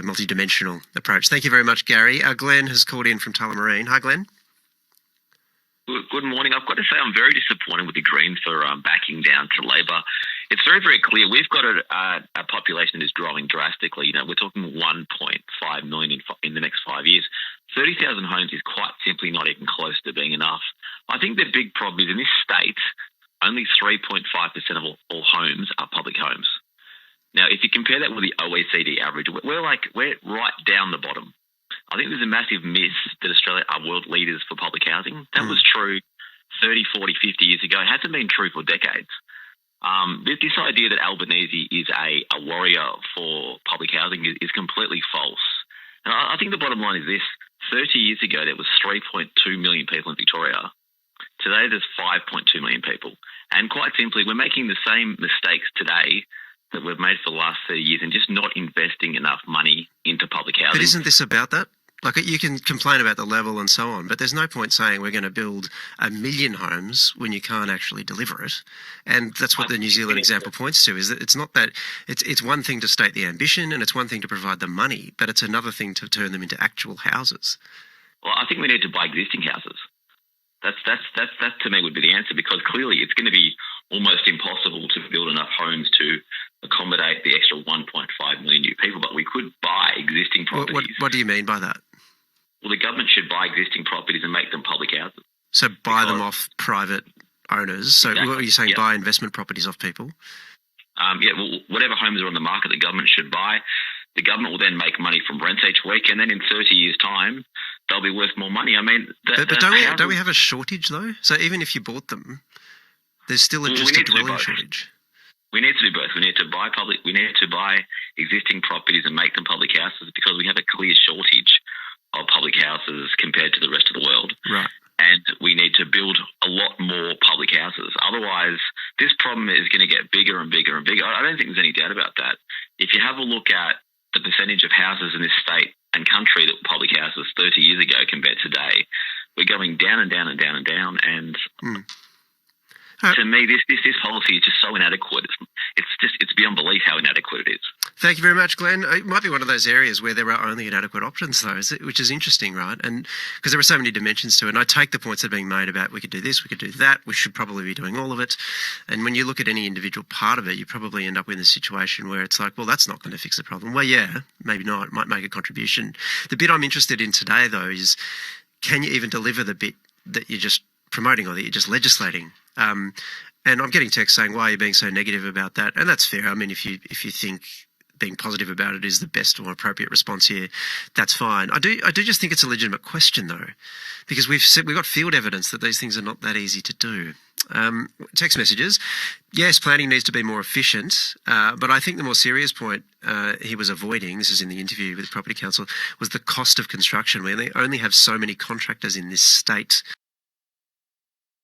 a multidimensional approach. Thank you very much, Gary. Glenn has called in from Tullamarine. Hi, Glenn. Good morning. I've got to say I'm very disappointed with the Greens for backing down to Labor. It's very, very clear. We've got a population that is growing drastically. You know, we're talking 1.5 million in the next 5 years. 30,000 homes is quite simply not even close to being enough. I think the big problem is in this state, only 3.5% of all homes are public homes. Now, if you compare that with the OECD average, we're right down the bottom. I think there's a massive miss that Australia are world leaders for public housing. That was true 30, 40, 50 years ago. It hasn't been true for decades. This idea that Albanese is a warrior for public housing is completely false. And I think the bottom line is this. 30 years ago, there was 3.2 million people in Victoria. Today, there's 5.2 million people. And quite simply, we're making the same mistakes today that we've made for the last 30 years and just not investing enough money into public housing. But isn't this about that? Like, you can complain about the level and so on, but there's no point saying we're going to build 1 million homes when you can't actually deliver it. And that's what the New Zealand example points to, is that it's not that it's one thing to state the ambition and it's one thing to provide the money, but it's another thing to turn them into actual houses. Well, I think we need to buy existing houses. That to me would be the answer, because clearly it's going to be almost impossible to build enough homes to accommodate the extra 1.5 million new people, but we could buy existing properties. What do you mean by that? Well, the government should buy existing properties and make them public houses. So buy them off private owners. So exactly. What are you saying, buy investment properties off people? Well, whatever homes are on the market, the government should buy. The government will then make money from rents each week, and then in 30 years' time, they'll be worth more money. I mean, but don't we have a shortage though? So even if you bought them, there's still just a dwelling shortage. We need to do both. We need to buy existing properties and make them public houses, because we have a clear shortage of public houses compared to the rest of the world. Right. And we need to build a lot more public houses. Otherwise, this problem is going to get bigger and bigger and bigger. I don't think there's any doubt about that. If you have a look at the percentage of houses in this state and country that were public houses 30 years ago compared to today, we're going down and down and down and down. And to me, this policy is just so inadequate. It's beyond belief how inadequate it is. Thank you very much, Glenn. It might be one of those areas where there are only inadequate options, though, which is interesting, right? And because there are so many dimensions to it. And I take the points that are being made about we could do this, we could do that, we should probably be doing all of it. And when you look at any individual part of it, you probably end up in a situation where it's like, well, that's not going to fix the problem. Well, yeah, maybe not. It might make a contribution. The bit I'm interested in today, though, is can you even deliver the bit that you're just promoting or that you're just legislating? And I'm getting texts saying, why are you being so negative about that? And that's fair. I mean, if you think being positive about it is the best or appropriate response here, that's fine. I do just think it's a legitimate question, though, because we've got field evidence that these things are not that easy to do. Text messages. Yes, planning needs to be more efficient, but I think the more serious point he was avoiding, this is in the interview with the Property Council, was the cost of construction. We only have so many contractors in this state